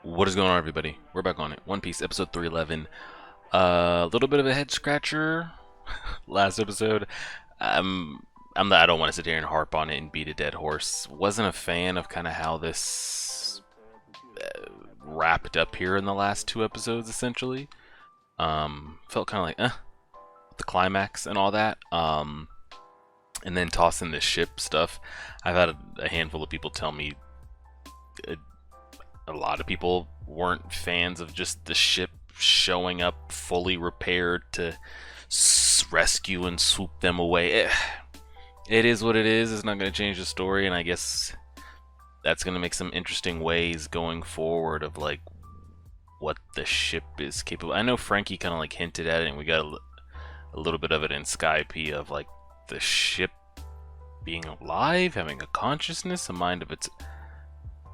What is going on, everybody? We're back on it. One Piece, episode 311. A little bit of a head scratcher last episode. I don't want to sit here and harp on it and beat a dead horse. Wasn't a fan of kind of how this wrapped up here in the last two episodes, essentially. Felt kind of like, the climax and all that. And then tossing the ship stuff. I've had a handful of people tell me a lot of people weren't fans of just the ship showing up fully repaired to rescue and swoop them away. It is what it is. It's not going to change the story, and I guess that's going to make some interesting ways going forward of like what the ship is capable. I know Frankie kind of like hinted at it, and we got a little bit of it in Skype of like the ship being alive, having a consciousness, a mind of its.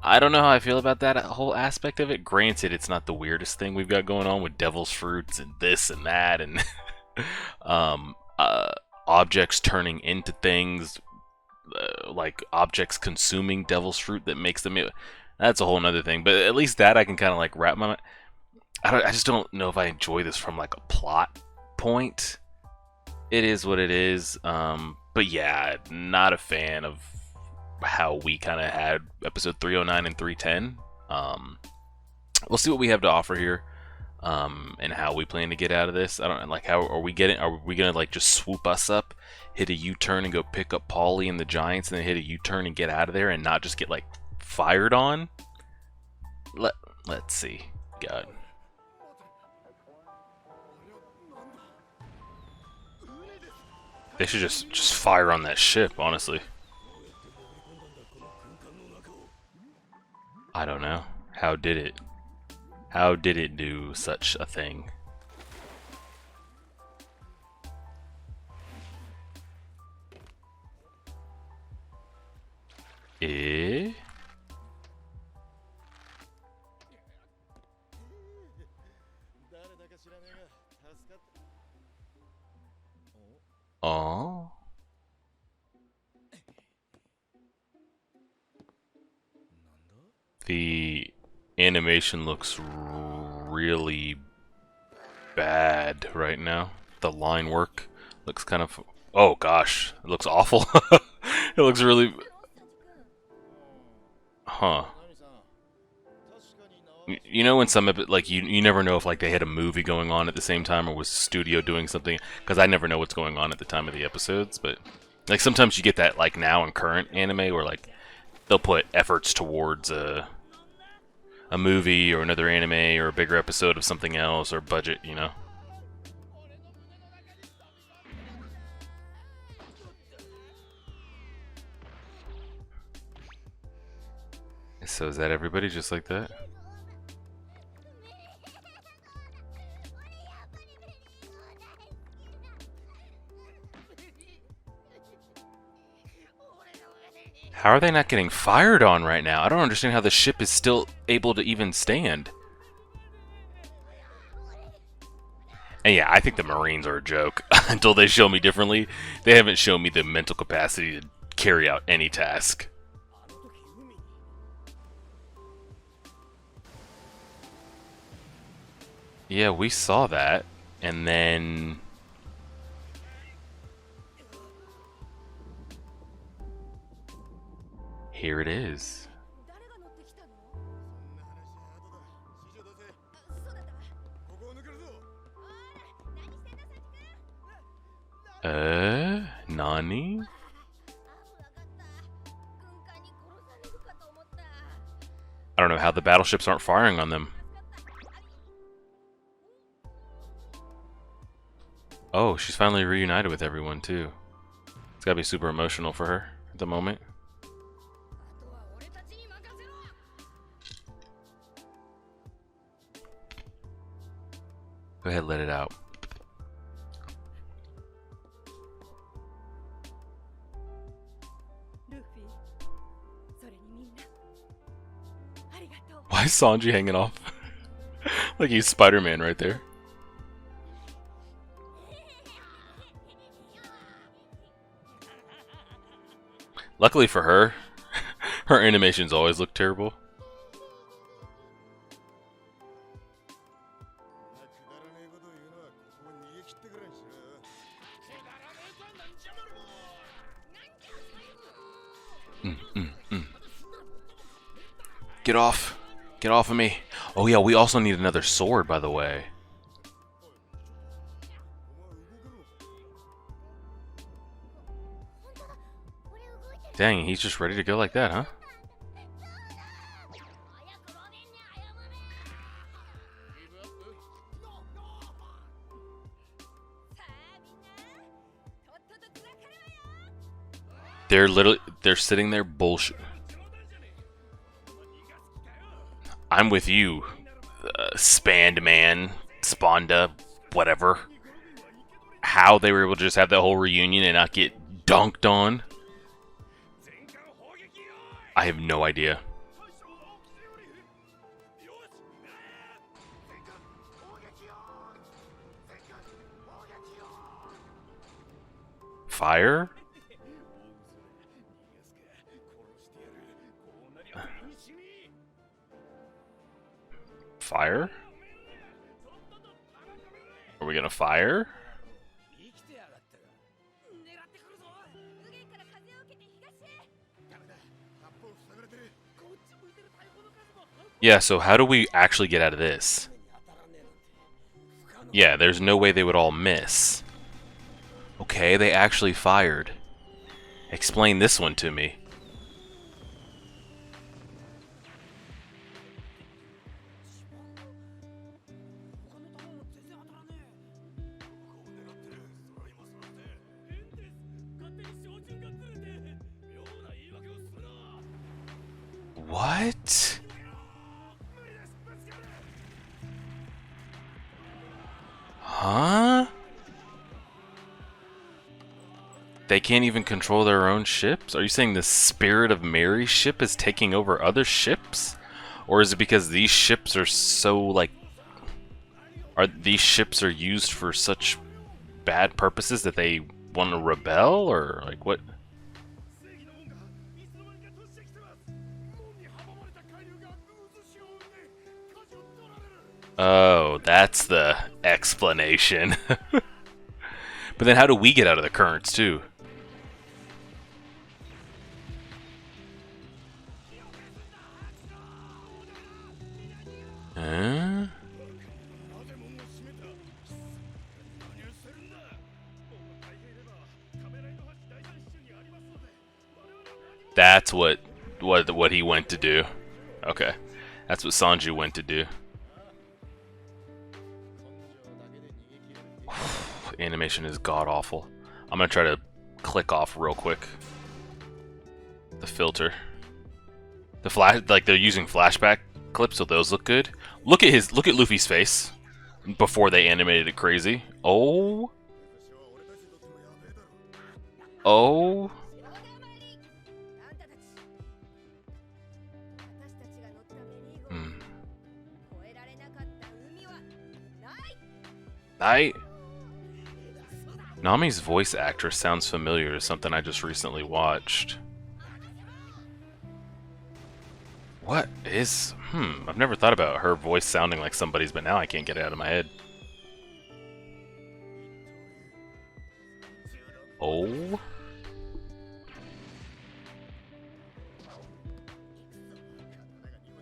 I don't know how I feel about that whole aspect of it. Granted, it's not the weirdest thing we've got going on with devil's fruits and this and that and objects turning into things, like objects consuming devil's fruit that makes them. That's a whole nother thing. But at least that I can kind of like wrap my. I just don't know if I enjoy this from like a plot point. It is what it is. But yeah, not a fan of how we kind of had episode 309 and 310. We'll see what we have to offer here, and how we plan to get out of this. I don't like how are we gonna like just swoop us up, hit a U-turn and go pick up Paulie and the Giants, and then hit a U-turn and get out of there and not just get like fired on? Let's see. God. They should just fire on that ship, honestly. I don't know. How did it? How did it do such a thing? Eh? Oh? The animation looks really bad right now. The line work looks kind of... Oh gosh, it looks awful. It looks really... Huh. You know when some of it, like, you never know if like they had a movie going on at the same time or was studio doing something, because I never know what's going on at the time of the episodes, but like sometimes you get that like now in current anime where like they'll put efforts towards a movie or another anime or a bigger episode of something else or budget, you know. So is that everybody just like that? How are they not getting fired on right now? I don't understand how the ship is still able to even stand. And yeah, I think the Marines are a joke. Until they show me differently, they haven't shown me the mental capacity to carry out any task. Yeah, we saw that. And then... here it is. Nani? I don't know how the battleships aren't firing on them. Oh, she's finally reunited with everyone, too. It's gotta be super emotional for her at the moment. Go ahead, let it out. Why is Sanji hanging off? Like he's Spider-Man right there. Luckily for her, Her animations always look terrible. Get off. Get off of me. Oh yeah, we also need another sword, by the way. Dang, he's just ready to go like that, huh? They're sitting there bullshit. I'm with you, Spand Man, Sponda, whatever. How they were able to just have that whole reunion and not get dunked on, I have no idea. Fire? Fire? Are we gonna fire? Yeah, so how do we actually get out of this? Yeah, there's no way they would all miss. Okay, they actually fired. Explain this one to me. What? Huh? They can't even control their own ships? Are you saying the Spirit of Mary ship is taking over other ships? Or is it because these ships are so, like... these ships are used for such bad purposes that they want to rebel? Or, like, what? Oh, that's the explanation. But then how do we get out of the currents, too? Huh? That's what he went to do. Okay. That's what Sanju went to do. Animation is god-awful. I'm gonna try to click off real quick. The filter. The flash, like they're using flashback clips, so those look good. Look at Luffy's face before they animated it crazy. Oh. Oh. Nami's voice actress sounds familiar to something I just recently watched. What is... I've never thought about her voice sounding like somebody's, but now I can't get it out of my head. Oh?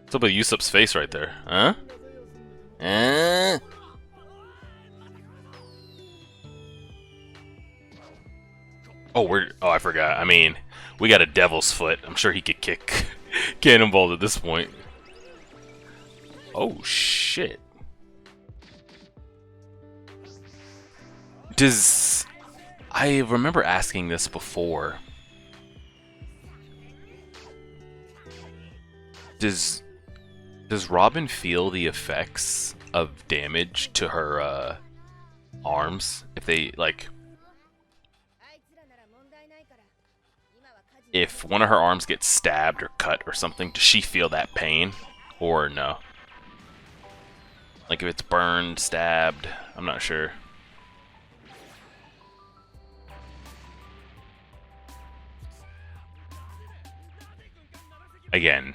What's up with Usopp's face right there? Huh? Oh, I forgot. I mean, we got a devil's foot. I'm sure he could kick Cannonball at this point. Oh, shit. I remember asking this before. Does Robin feel the effects of damage to her arms? If they, like... If one of her arms gets stabbed or cut or something, does she feel that pain? Or no? Like if it's burned, stabbed, I'm not sure. Again,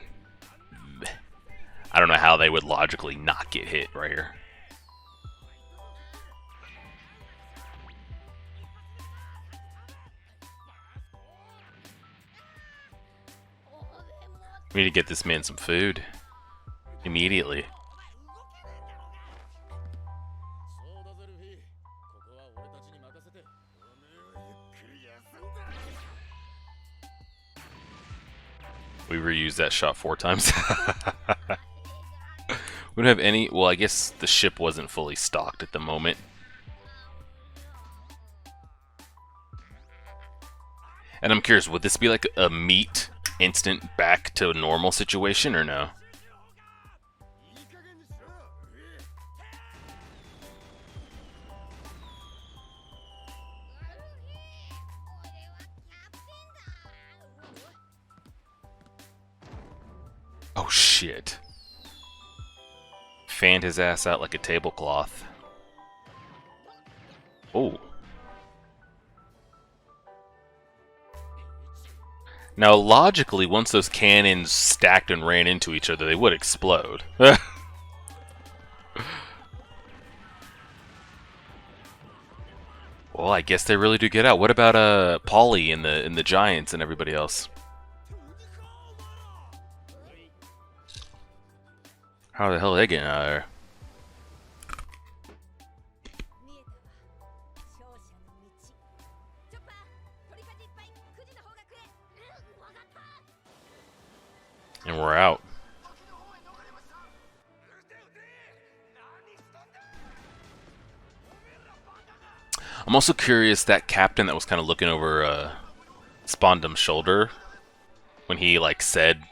I don't know how they would logically not get hit right here. We need to get this man some food. Immediately. We reused that shot 4 times. We don't have any... Well, I guess the ship wasn't fully stocked at the moment. And I'm curious, would this be like a meat instant back to a normal situation or no? Oh shit. Fanned his ass out like a tablecloth. Oh. Now, logically, once those cannons stacked and ran into each other, they would explode. Well, I guess they really do get out. What about Polly and the Giants and everybody else? How the hell are they getting out of there? And we're out. I'm also curious, that captain that was kind of looking over Spondum's shoulder when he like said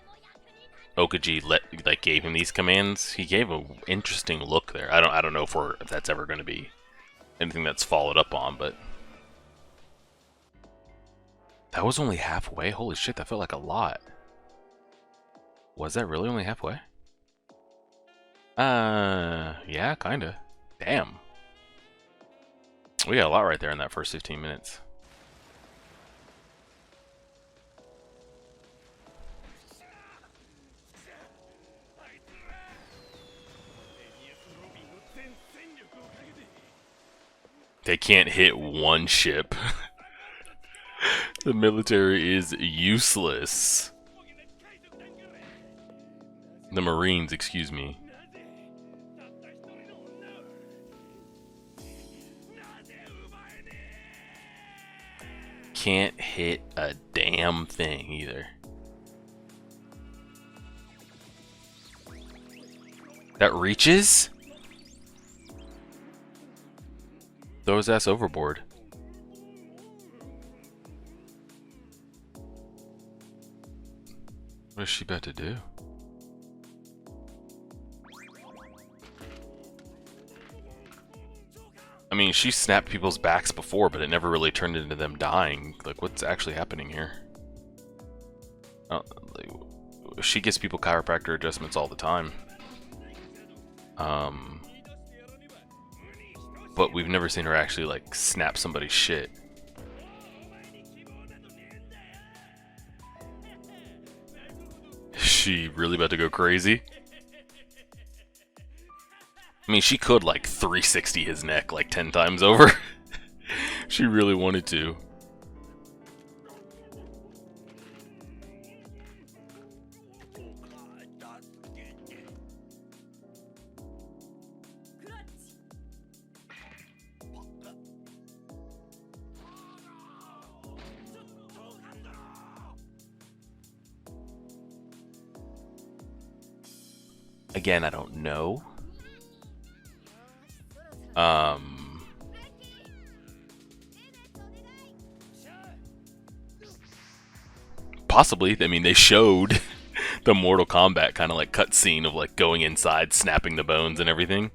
Okaji gave him these commands. He gave an interesting look there. I don't know if that's ever going to be anything that's followed up on, but that was only halfway. Holy shit, that felt like a lot. Was that really only halfway? Yeah, kinda. Damn. We got a lot right there in that first 15 minutes. They can't hit one ship. The military is useless. The Marines, excuse me. Can't hit a damn thing either. That reaches? Throw his ass overboard. What is she about to do? I mean, she snapped people's backs before, but it never really turned into them dying. Like, what's actually happening here? She gives people chiropractor adjustments all the time. But we've never seen her actually, like, snap somebody's shit. Is she really about to go crazy? I mean, she could, like, 360 his neck, like, 10 times over. She really wanted to. Again, I don't know. Possibly. I mean, they showed the Mortal Kombat kind of like cutscene of like going inside, snapping the bones and everything.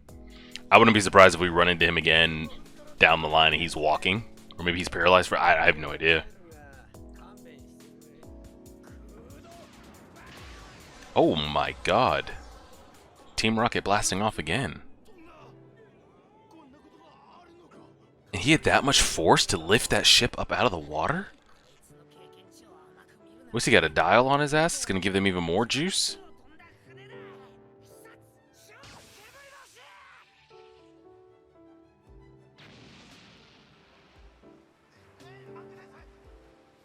I wouldn't be surprised if we run into him again down the line and he's walking. Or maybe he's paralyzed for... I have no idea. Oh my god. Team Rocket blasting off again. And he had that much force to lift that ship up out of the water? What's he got, a dial on his ass? It's gonna give them even more juice?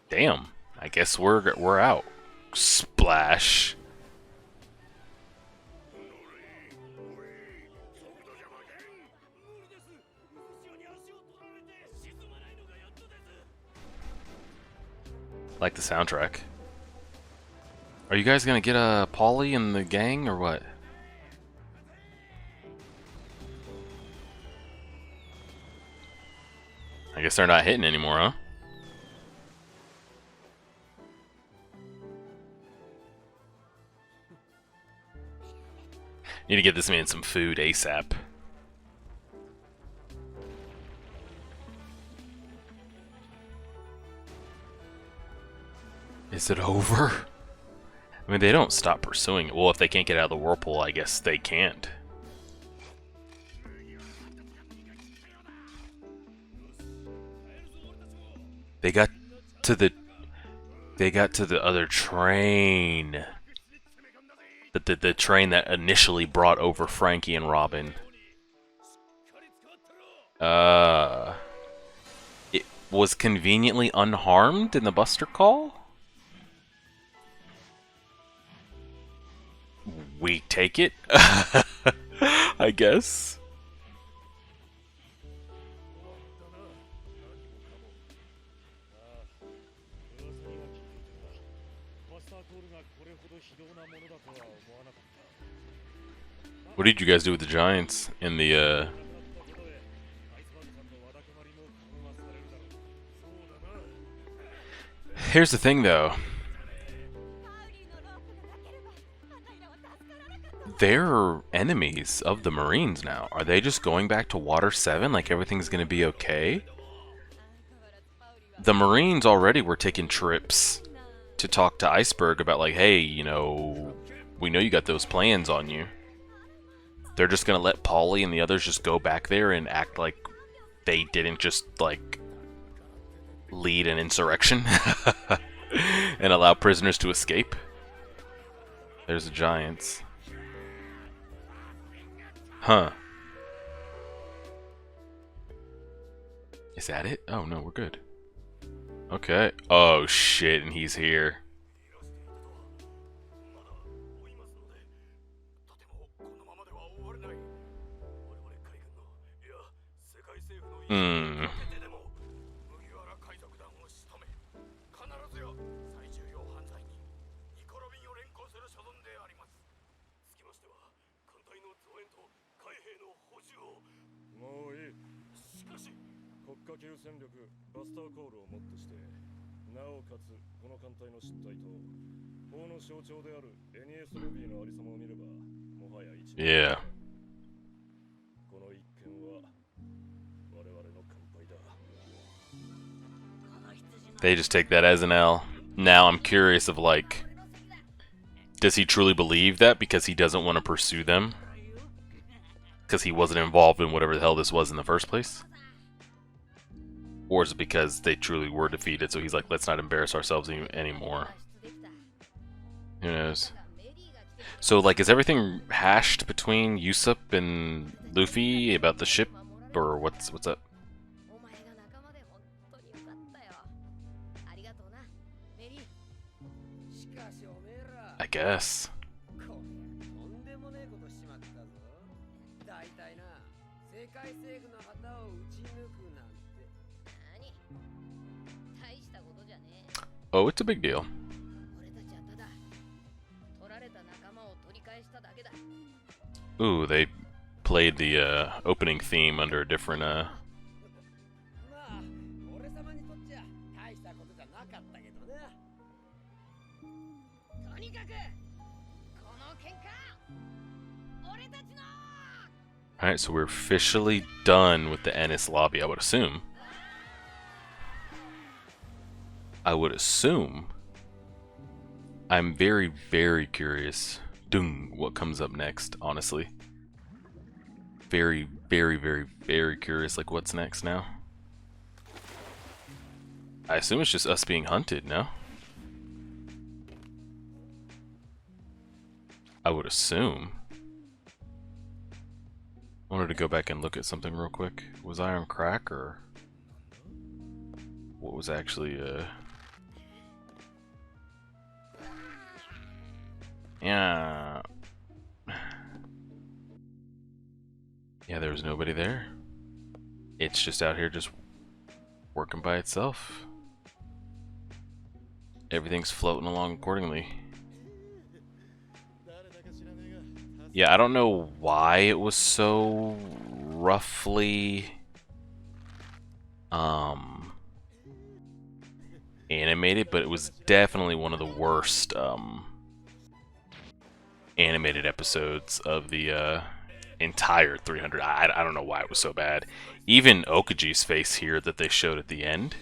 Damn. I guess we're out. Splash. Like the soundtrack. Are you guys gonna get a Paulie and the gang or what? I guess they're not hitting anymore, huh? Need to get this man some food ASAP. Is it over? I mean, they don't stop pursuing it. Well, if they can't get out of the whirlpool, I guess they can't. They got to the other train. The train that initially brought over Frankie and Robin. It was conveniently unharmed in the Buster Call? We take it? I guess. What did you guys do with the Giants in the, Here's the thing, though. They're enemies of the Marines now. Are they just going back to Water 7 like everything's gonna be okay? The Marines already were taking trips to talk to Iceberg about like, hey, you know, we know you got those plans on you. They're just gonna let Paulie and the others just go back there and act like they didn't just, like, lead an insurrection and allow prisoners to escape. There's the Giants. Huh. Is that it? Oh, no, we're good. Okay. Oh, shit, and he's here. Hmm. Yeah. They just take that as an L. Now I'm curious of, like, does he truly believe that because he doesn't want to pursue them? Because he wasn't involved in whatever the hell this was in the first place? Or is it because they truly were defeated, so he's like, let's not embarrass ourselves anymore? Who knows? So, like, is everything hashed between Usopp and Luffy about the ship? Or what's up? I guess. Oh, it's a big deal. Ooh, they played the opening theme under a different Alright, so we're officially done with the Ennis lobby, I would assume. I'm very, very curious. What comes up next, honestly. Very, very, very, very curious, like, what's next now? I assume it's just us being hunted, no? I would assume. I wanted to go back and look at something real quick. Was I on crack, or what was actually yeah. Yeah, there was nobody there. It's just out here just working by itself. Everything's floating along accordingly. Yeah, I don't know why it was so roughly animated, but it was definitely one of the worst animated episodes of the entire 300. I don't know why it was so bad. Even Okaji's face here that they showed at the end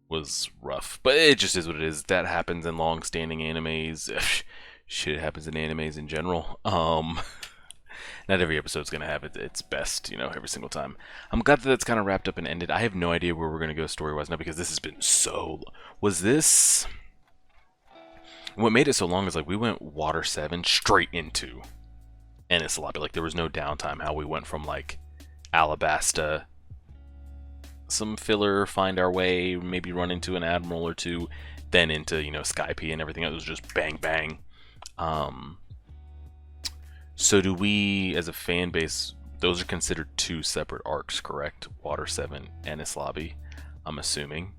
was rough, but it just is what it is. That happens in long-standing animes. Shit happens in animes in general. Not every episode's gonna have its best, you know, every single time. I'm glad that that's kind of wrapped up and ended. I have no idea where we're gonna go story-wise now, because this has been so. Was this? What made it so long is like we went Water 7 straight into Enies Lobby. Like there was no downtime. How we went from like Alabasta, some filler, find our way, maybe run into an admiral or two, then into, you know, Skype and everything. It was just bang bang. So do we, as a fan base, those are considered two separate arcs, correct? Water 7, Enies Lobby, I'm assuming.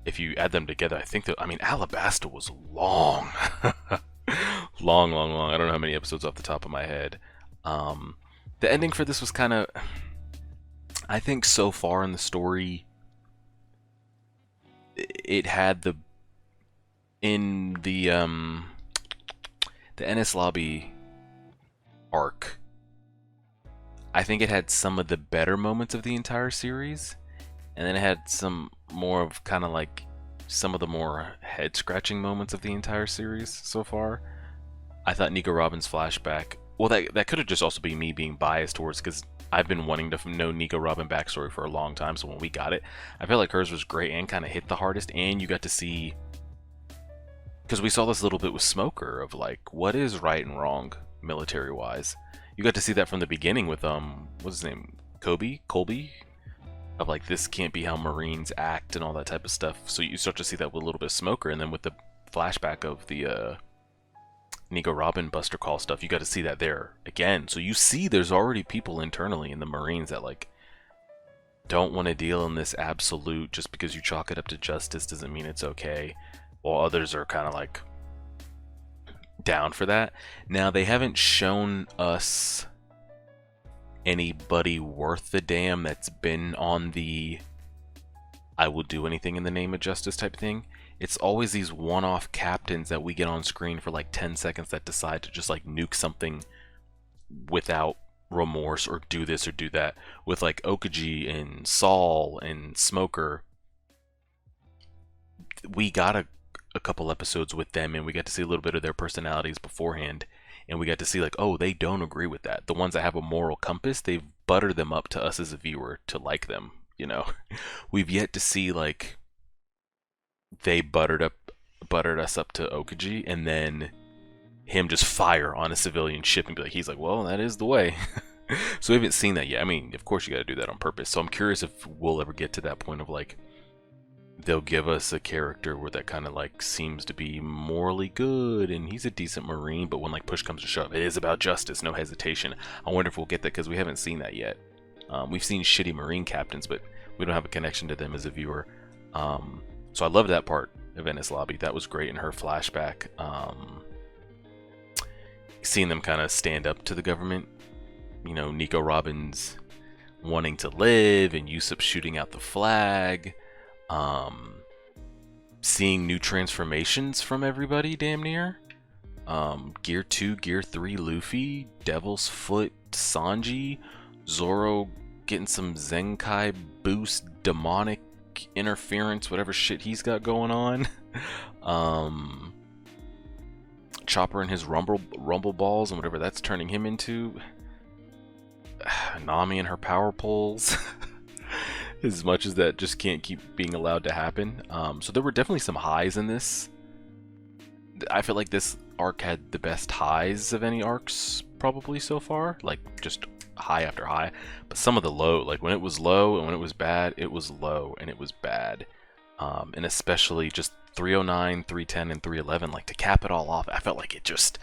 If you add them together, I think that, I mean, Alabasta was long. long. I don't know how many episodes off the top of my head. The ending for this was kind of, I think so far in the story, it had in the Enies Lobby arc, I think it had some of the better moments of the entire series, and then it had some more of kind of like some of the more head-scratching moments of the entire series so far. I thought Nico Robin's flashback, well, that could have just also been me being biased towards, because I've been wanting to know Nico Robin backstory for a long time, so when we got it, I felt like hers was great and kind of hit the hardest, and you got to see, because we saw this little bit with Smoker of like, what is right and wrong military-wise. You got to see that from the beginning with what's his name, Colby, of like, this can't be how Marines act and all that type of stuff. So you start to see that with a little bit of Smoker, and then with the flashback of the Nico Robin Buster Call stuff, you got to see that there again. So you see there's already people internally in the Marines that like don't want to deal in this absolute, just because you chalk it up to justice doesn't mean it's okay, while others are kind of like down for that. Now, they haven't shown us anybody worth the damn that's been on the I will do anything in the name of justice type thing. It's always these one-off captains that we get on screen for like 10 seconds that decide to just like nuke something without remorse, or do this or do that. With like Okaji and Saul and Smoker, we got a couple episodes with them, and we got to see a little bit of their personalities beforehand, and we got to see like, oh, they don't agree with that. The ones that have a moral compass, they've buttered them up to us as a viewer to like them, you know. We've yet to see like they buttered us up to Okaji, and then him just fire on a civilian ship and be like, he's like, well, that is the way. So we haven't seen that yet. I mean, of course you got to do that on purpose. So I'm curious if we'll ever get to that point of like, they'll give us a character where that kind of like seems to be morally good and he's a decent Marine, but when like push comes to shove, it is about justice, no hesitation. I wonder if we'll get that, because we haven't seen that yet. We've seen shitty Marine captains, but we don't have a connection to them as a viewer. So I love that part of Enies Lobby. That was great in her flashback. Seeing them kind of stand up to the government, you know, Nico Robin's wanting to live and Usopp shooting out the flag. Seeing new transformations from everybody damn near. Gear 2, Gear 3 Luffy, Devil's Foot Sanji, Zoro getting some Zenkai boost, demonic interference, whatever shit he's got going on. Chopper and his rumble balls and whatever that's turning him into. Nami and her power poles. as much as that just can't keep being allowed to happen. So there were definitely some highs in this. I feel like this arc had the best highs of any arcs probably so far, like just high after high. But some of the low, like when it was low and when it was bad, it was low and it was bad. And especially just 309, 310, and 311, like to cap it all off, I felt like it just,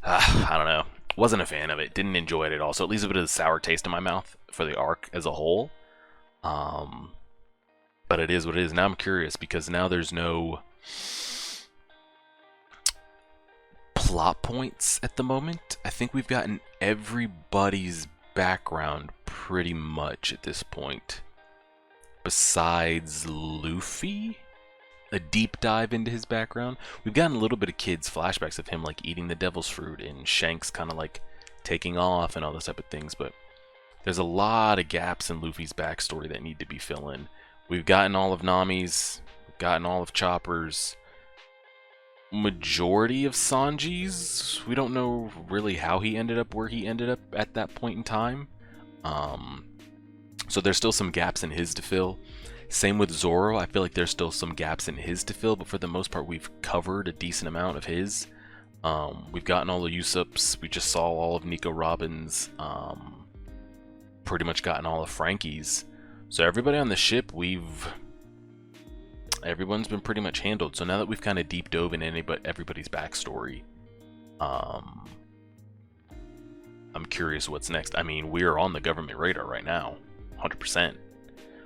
I don't know, wasn't a fan of it, didn't enjoy it at all. So it leaves a bit of a sour taste in my mouth for the arc as a whole. But it is what it is. Now I'm curious because now there's no plot points at the moment. I think we've gotten everybody's background pretty much at this point. Besides Luffy, a deep dive into his background. We've gotten a little bit of kids' flashbacks of him like eating the devil's fruit and Shanks kind of like taking off and all those type of things, but there's a lot of gaps in Luffy's backstory that need to be filled in. We've gotten all of Nami's, we've gotten all of Chopper's, majority of Sanji's. We don't know really how he ended up where he ended up at that point in time. So there's still some gaps in his to fill. Same with Zoro. I feel like there's still some gaps in his to fill, but for the most part, we've covered a decent amount of his. We've gotten all the Usopp's. We just saw all of Nico Robin's. Pretty much gotten all of Frankie's. So everybody on the ship, everyone's been pretty much handled. So now that we've kind of deep dove in everybody's backstory, I'm curious what's next. I mean, we're on the government radar right now, 100%.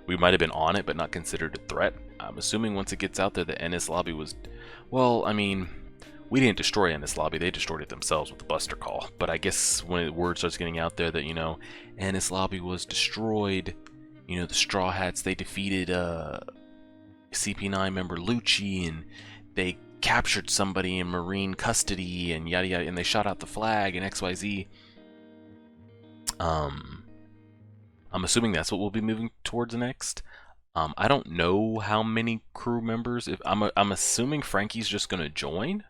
We might have been on it, but not considered a threat. I'm assuming once it gets out there that Enies Lobby was... Well, I mean, we didn't destroy Enies Lobby. They destroyed it themselves with the Buster Call. But I guess when the word starts getting out there that, you know, Enies Lobby was destroyed, you know, the Straw Hats, they defeated CP9 member Lucci, and they captured somebody in Marine custody, and yada yada, and they shot out the flag and XYZ. I'm assuming that's what we'll be moving towards next. I don't know how many crew members. If I'm assuming Frankie's just gonna join.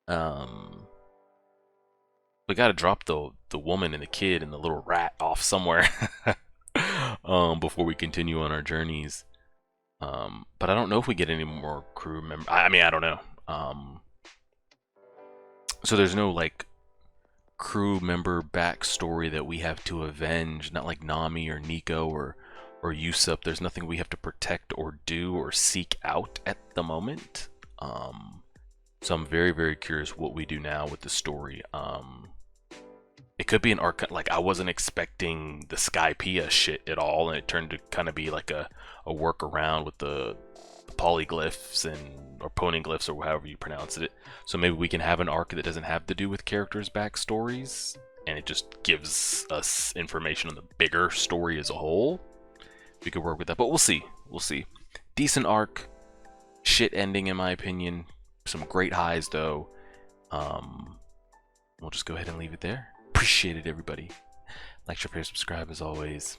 We gotta drop the woman and the kid and the little rat off somewhere before we continue on our journeys. But I don't know if we get any more crew members. I mean, I don't know. So there's no like crew member backstory that we have to avenge, not like Nami or Nico or Usopp. There's nothing we have to protect or do or seek out at the moment. So I'm very, very curious what we do now with the story. It could be an arc, like I wasn't expecting the Skypiea shit at all, and it turned to kind of be like a workaround with the polyglyphs or poneglyphs or however you pronounce it. So maybe we can have an arc that doesn't have to do with characters' backstories, and it just gives us information on the bigger story as a whole. We could work with that, but we'll see. We'll see. Decent arc, shit ending in my opinion. Some great highs though. We'll just go ahead and leave it there. Appreciate it, everybody. Like, share, subscribe as always.